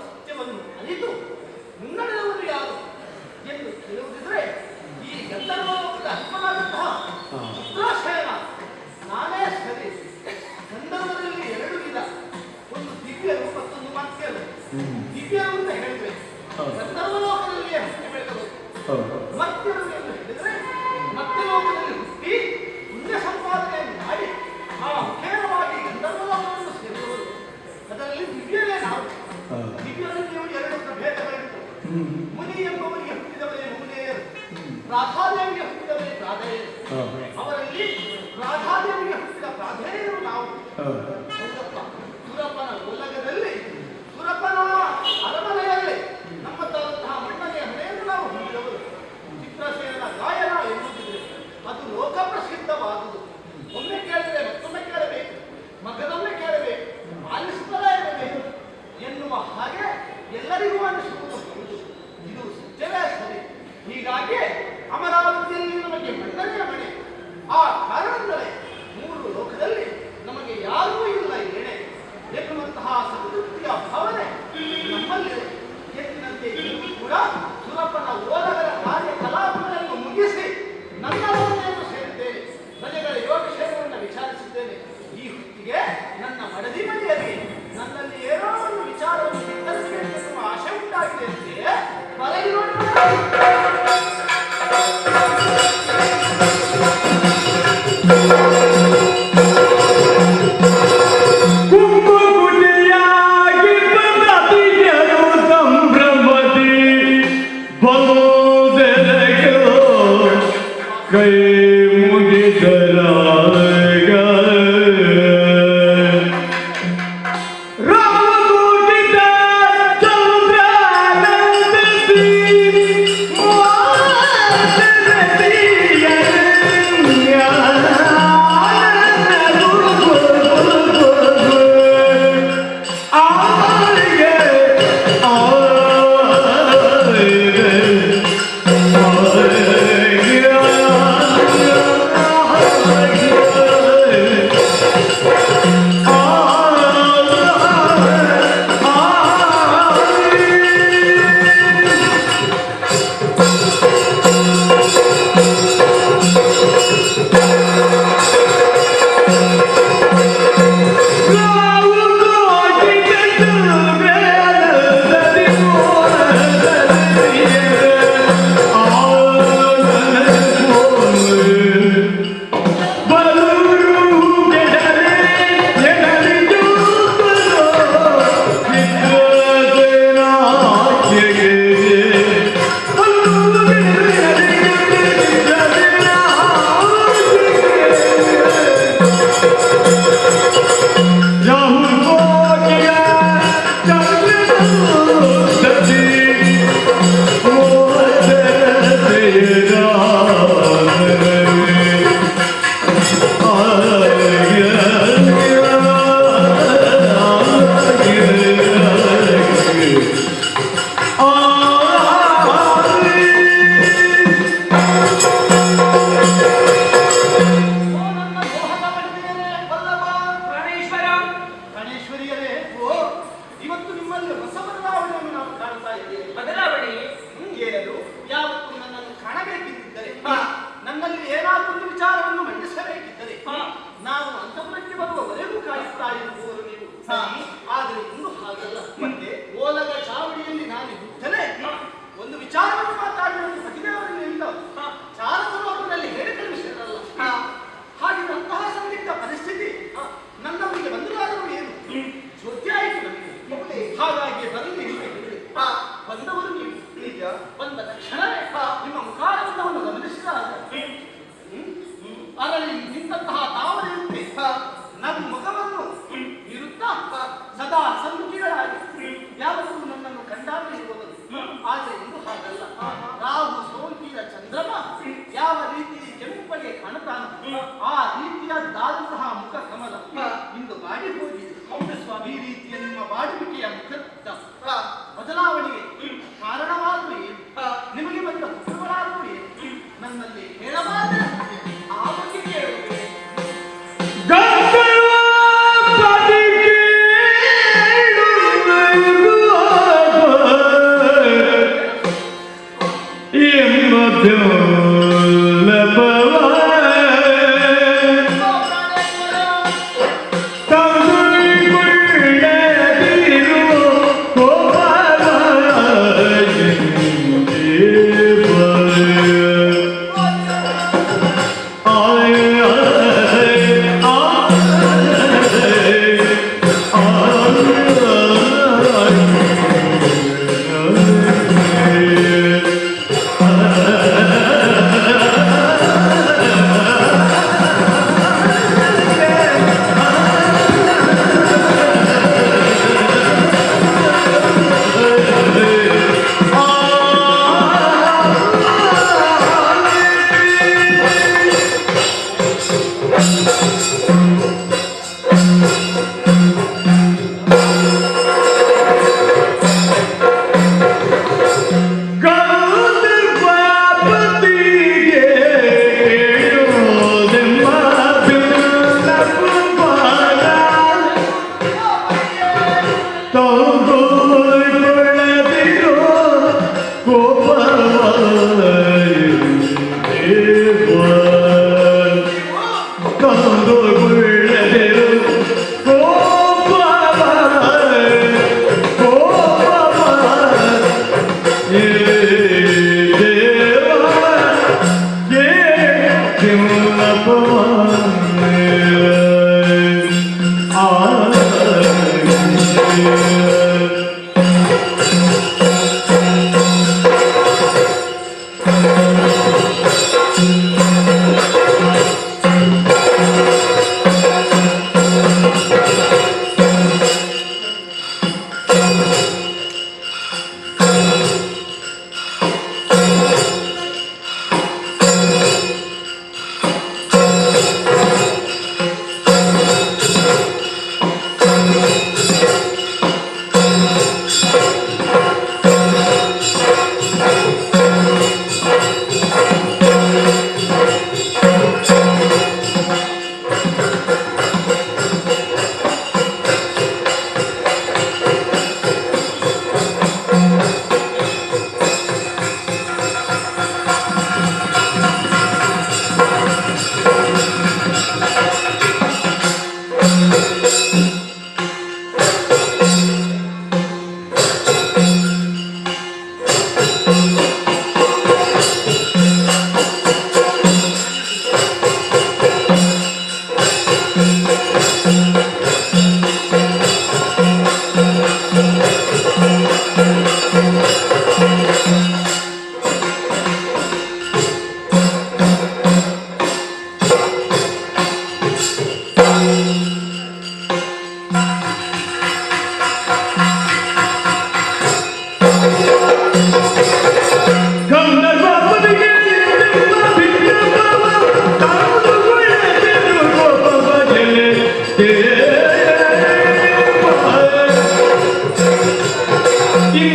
ಸತ್ಯವನ್ನು ಅರಿತು ಮುನ್ನಡೆದವರು ಯಾರು ಎಂದು ಕೇಳುವುದಿದ್ರೆ ಈ ಗಂಧರ್ವಲೋಕದ ಅಲ್ಪನಾದಂತಹ ಚಿತ್ರಾಶಯನ ನಾನೇ ಸರಿ. ಗಂಧರ್ವದಲ್ಲಿ ಎರಡು ವಿಧ, ಒಂದು ದಿವ್ಯರು ಮತ್ತೊಂದು ಮತ್ಯರು. ದಿವ್ಯರು ಅಂತ ಹೇಳಿದ್ರೆ ಗಂಧರ್ವಲೋಕದಲ್ಲಿ ಹುಟ್ಟಿ ಬೆಳೆದರು. ಮತ್ಯರು ಎಂದು ಹೇಳಿದ್ರೆ ಮತ್ಯಲೋಕದಲ್ಲಿ ಹುಟ್ಟಿ ಪುಣ್ಯ ಸಂಪಾದನೆಯನ್ನು ಮಾಡಿ ಆ ಮುಖೇನವಾಗಿ ಗಂಧರ್ವಲೋಕವನ್ನು ಸೇರಿದವರು. ಅದರಲ್ಲಿ ದಿವ್ಯರೇ ನಾವು. ದಿವ್ಯರಲ್ಲಿ ನೀವು ಎರಡು ಪ್ರಭೇದಗಳಿತ್ತು. ಮುನಿ ಎಂಬವರಿಗೆ ಹುಟ್ಟಿದವರೇ ಮುನಿಯರು, ರಾಧಾದೇವಿಗೆ ಹುಟ್ಟಿದವರೇ ರಾಧೆಯರು. ಅವರಲ್ಲಿ ರಾಧಾದೇವಿಗೆ ಹುಟ್ಟಿದ ರಾಧೆಯರು ನಾವು. ಸುರಪ್ಪನ ಓಲಗದಲ್ಲಿ ಸುರಪ್ಪನ ಅರಮನೆಯಲ್ಲಿ ನಮ್ಮ ತಂತಹ ಮಣ್ಣನೆಯ ಮನೆಯನ್ನು ನಾವು ಹೊಂದಿದವರು. ಚಿತ್ರಸೇನ ಗಾಯನ ಎನ್ನುವುದಿದೆ, ಅದು ಲೋಕ ಪ್ರಸಿದ್ಧವಾದುದು. ಒಮ್ಮೆ ಕೇಳಿದರೆ ಮತ್ತೊಮ್ಮೆ ಕೇಳಬೇಕು, ಮಗದೊಮ್ಮೆ ಕೇಳಬೇಕು, ಆಲಿಸುತ್ತಲೇ ಇರಬೇಕು ಎನ್ನುವ ಹಾಗೆ ಎಲ್ಲರಿಗೂ ಅನಿಸುವುದು ಹೌದು. ಇದು ಸತ್ಯವೇ ಸರಿ. ಹೀಗಾಗಿ ಅಮರಾವತಿಯಲ್ಲಿ ನಮಗೆ ಮಣ್ಣನೆಯ ಮನೆ. ಆ ಕಾರಣದಿಂದಲೇ ಮೂರು ಲೋಕದಲ್ಲಿ ನಮಗೆ ಯಾರೂ ಇಲ್ಲ ಎಣೆ ಎನ್ನುವಂತಹ ಸಂತೃಪ್ತಿಯ ಭಾವನೆ ನಮ್ಮಲ್ಲಿದೆ. ಎನ್ನಿನಂತೆ ಇನ್ನೂ ಕೂಡ ಸುರಪ್ಪನ ಓಲಗರ ಕಾರ್ಯಕಲಾಪಗಳನ್ನು ಮುಗಿಸಿ ನನ್ನ ಮನೆಯನ್ನು ಸೇರಿದ್ದೇನೆ. ಪ್ರಜೆಗಳ ಯೋಗಕ್ಷೇಮವನ್ನು ವಿಚಾರಿಸಿದ್ದೇನೆ. ಈ ಹೊತ್ತಿಗೆ ನನ್ನ ಮಡದಿ ಮನೆಯಲ್ಲಿ ನನ್ನಲ್ಲಿ ಏನೋ ಒಂದು ವಿಚಾರವನ್ನು ವಿತರಿಸಬೇಕು ಎನ್ನುವ ಆಶೆ ಉಂಟಾಗಿದೆ ಅಂತೆಯೇ ಬರಲಿ ನೋಡಿ. ಗಂಧರ್ವ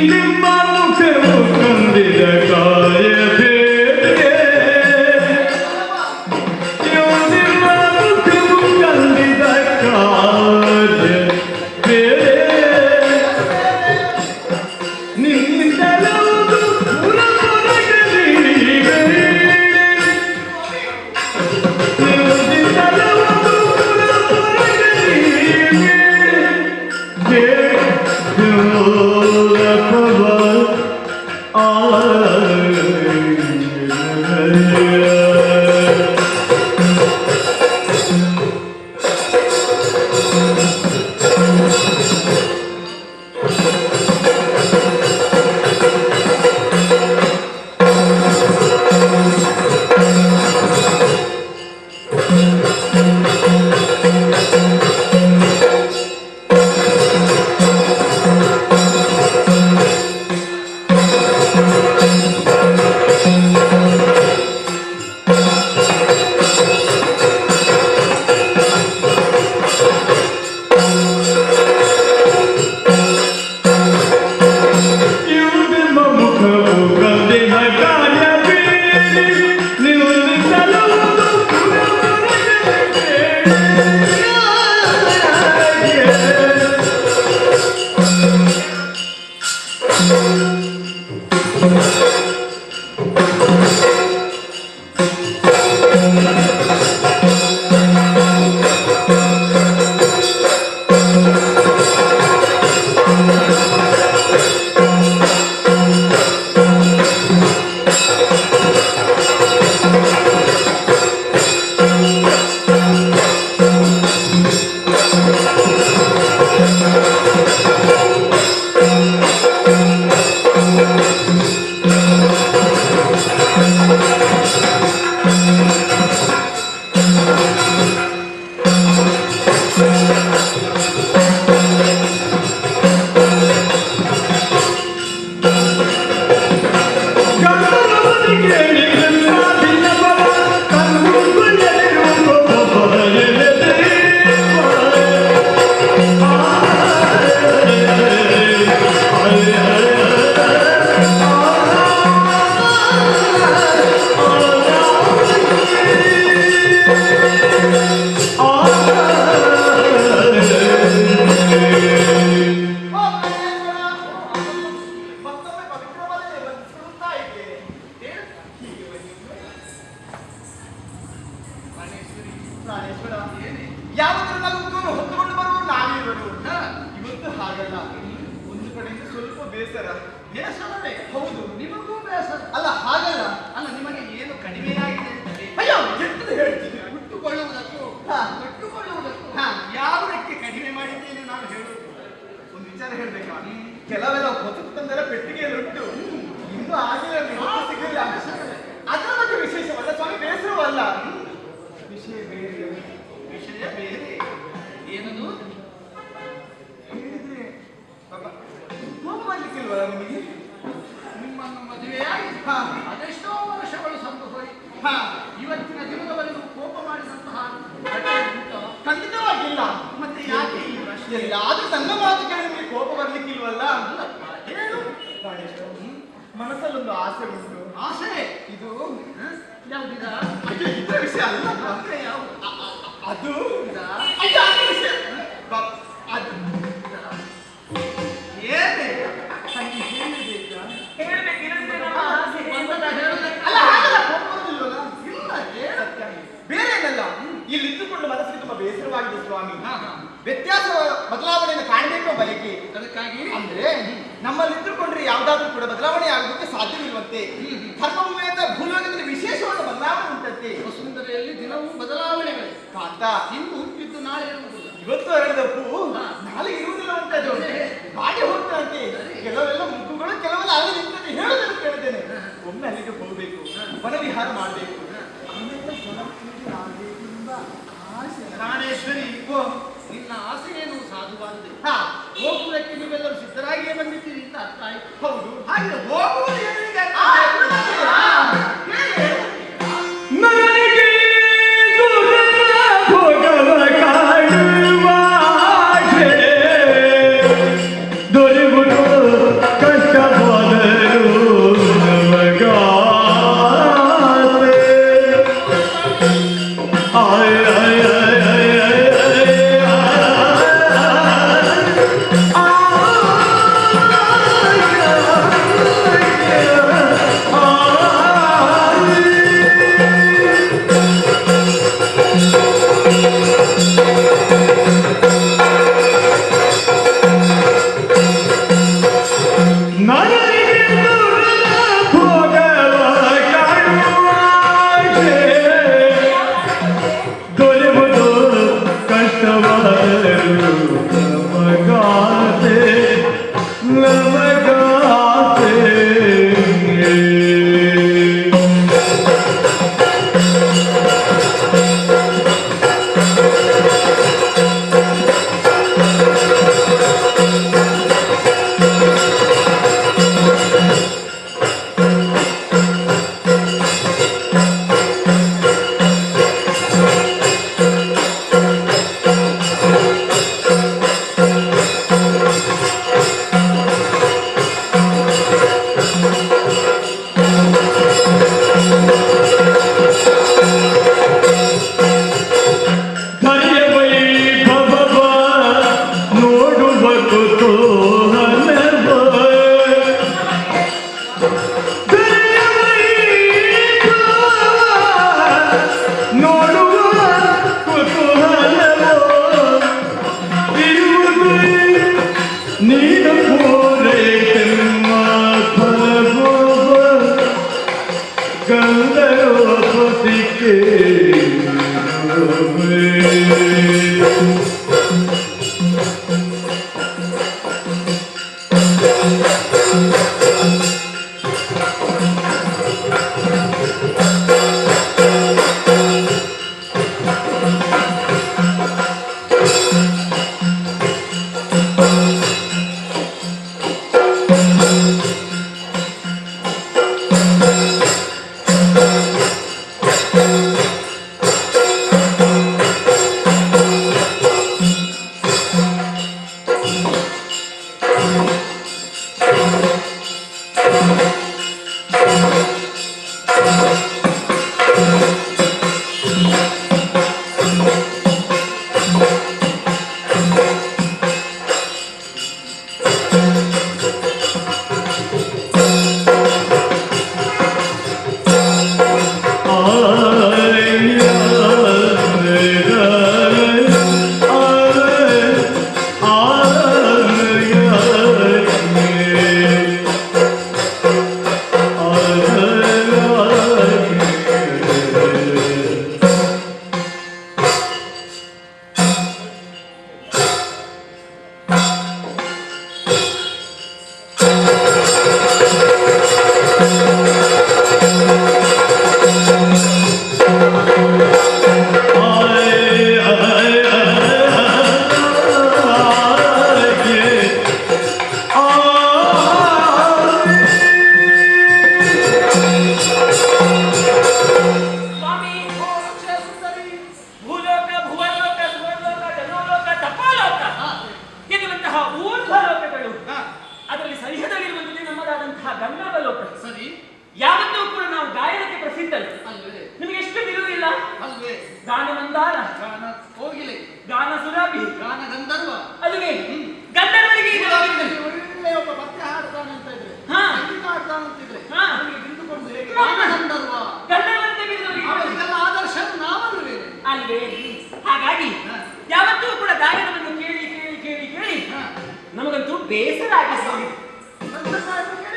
ನಿಮ್ಮ ಮುಖವು ಕಂದಿದ ಕಾಯಬೇಕೆ ನಿಮ್ಮ ಮುಖವು ಕಂದಿದ ಕಾರ್ಯ ಬೇರೆ ನಿನ್ನಿಂದಲವುದು ಪುರಪುರಗಲಿ ನಿನ್ನಿಂದಲವುದು ಪುರಪುರಗಲಿ ಯಾವತ್ತೂ ನಗುತ್ತೂನು ಹೊತ್ತುಕೊಂಡು ಬರುವುದು ನಾವಿರುವರು. ಇವತ್ತು ಹಾಗಲ್ಲ. ಒಂದು ಕಡೆಯಿಂದ ಸ್ವಲ್ಪ ಬೇಸರ. ಬೇಸರವೇ? ಹೌದು. ನಿಮಗೂ ಬೇಸರ? ಅಲ್ಲ ಹಾಗಲ್ಲ. ಅಲ್ಲ ನಿಮಗೆ ಏನು ಕಡಿಮೆಯಾಗಿದೆ ಅಂತಲೇ? ಅಯ್ಯೋ ಎಂತದು ಹೇಳ್ತೀನಿ. ಹುಟ್ಟುಕೊಳ್ಳುವುದಕ್ಕೂ ಕಟ್ಟುಕೊಳ್ಳುವುದಕ್ಕೂ ಯಾವುದಕ್ಕೆ ಕಡಿಮೆ ಮಾಡಿದ್ದೇನೆ ನಾನು ಹೇಳುವುದು. ಒಂದು ವಿಚಾರ ಹೇಳ್ಬೇಕಾ? ಕೆಲವೆಲ್ಲ ಹೊತ್ತು ತಂದೆಲ್ಲ ಪೆಟ್ಟಿಗೆಯಲ್ಲುಂಟು. ಇನ್ನೂ ಆಗಿಲ್ಲ, ಸಿಗಲಿಲ್ಲ. ಅದರ ಬಗ್ಗೆ ವಿಶೇಷವಲ್ಲ ಸ್ವಾಮಿ, ಬೇಸರವಲ್ಲ. ವಿಷಯ ಬೇರೆ. ವಿಷಯ ಬೇರೆ. ಏನದು ಹೇಳಿದ್ರೆ ಕೋಪ ಮಾಡ್ಲಿಕ್ಕಿಲ್ವಲ್ಲ ನಿಮಗೆ? ನಿಮ್ಮನ್ನು ಮದುವೆಯಾಗಿ ಅದೆಷ್ಟೋ ವರ್ಷಗಳು ಸಂದು ಹೋಯಿತು. ಇವತ್ತಿನ ದಿನದವರೆಗೂ ಕೋಪ ಮಾಡಿದಂತಹ ಖಂಡಿತವಾಗಿಲ್ಲ. ಮತ್ತೆ ಯಾಕೆ ಈ ಪ್ರಶ್ನೆ? ಎಲ್ಲಾದ್ರೂ ನನ್ನ ಮಾತು ಕೇಳಿ ನಿಮಗೆ ಕೋಪ ಬರ್ಲಿಕ್ಕಿಲ್ವಲ್ಲ? ಹೇಳು. ಮನಸ್ಸಲ್ಲೊಂದು ಆಸೆ ಉಂಟು. ಆಸೆ? ಇದು ಯಾವುದಿದ? ಇದರ ವಿಷಯ ಅಲ್ಲ. ಅಂದ್ರೆ ಯಾವುದು? ಅದು ವಿಷಯ. ಅದು ಏನೇ ಬೇರೆ ಏನಲ್ಲ. ಇಲ್ಲಿ ಇದ್ದುಕೊಂಡು ಮನಸ್ಸಿಗೆ ತುಂಬಾ ಬೇಸರವಾಗಿದೆ ಸ್ವಾಮಿ. ವ್ಯತ್ಯಾಸ ಬದಲಾವಣೆಯನ್ನು ಕಾಣಬೇಕು ಬಯಕೆ. ಅದಕ್ಕಾಗಿ ಅಂದ್ರೆ ನಮ್ಮಲ್ಲಿ ಇದ್ದುಕೊಂಡ್ರೆ ಯಾವ್ದಾದ್ರೂ ಕೂಡ ಬದಲಾವಣೆ ಆಗೋದಕ್ಕೆ ಸಾಧ್ಯವಿರುವಂತೆ. ಧರ್ಮಭೂಮಿಯಿಂದ ಭೂಲೋಕದಲ್ಲಿ ವಿಶೇಷವಾದ ಬದಲಾವಣೆ ಉಂಟಂತೆ. ವಸುಂಧರೆಯಲ್ಲಿ ದಿನವೂ ಬದಲಾವಣೆಗಳು. ಕಾಂತ ಇಂದು ಹುಟ್ಟಿದ್ದು ನಾಳೆ ಇರುವುದಿಲ್ಲ. ಇವತ್ತು ಹರಡಿದ ಹೂ ನಾಳೆ ಇರುವುದಿಲ್ಲ ಉಂಟದು. ಬಾಡಿ ಹೋಗ್ತಂತೆ. ಕೆಲವೆಲ್ಲ ಮುಗ್ಗುಗಳು, ಕೆಲವೆಲ್ಲ ಅಲ್ಲಿ ನಿಂತಂತೆ ಹೇಳೋದನ್ನು ಕೇಳಿದ್ದೇನೆ. ಒಮ್ಮೆ ಅಲ್ಲಿಗೆ ಹೋಗ್ಬೇಕು, ವನವಿಹಾರ ಮಾಡ್ಬೇಕು. ಪ್ರಾಣೇಶ್ವರಿ, ನಿನ್ನ ಆಸೆಯೇನು ಸಾಧುವಾಗಿದೆ. ಹೋಗುವುದಕ್ಕೆ ನೀವೆಲ್ಲರೂ ಸಿದ್ಧರಾಗಿಯೇ ಬಂದಿದ್ದೀರಿ ಅಂತ ಅರ್ಥ ಆಯ್ತು. ಹೌದು. ಹಾಗೆ ಹೋಗುವುದು ಏನಿದೆ? ಕಷ್ಟ ನನಗೆ ಭೋಗವ ಕಾಣುವಾಗೆ ದೊರೆಯುವುದು ಕಷ್ಟವಾದರೂ ನಮಗಾಸೆ ನಮಗಾಸೆ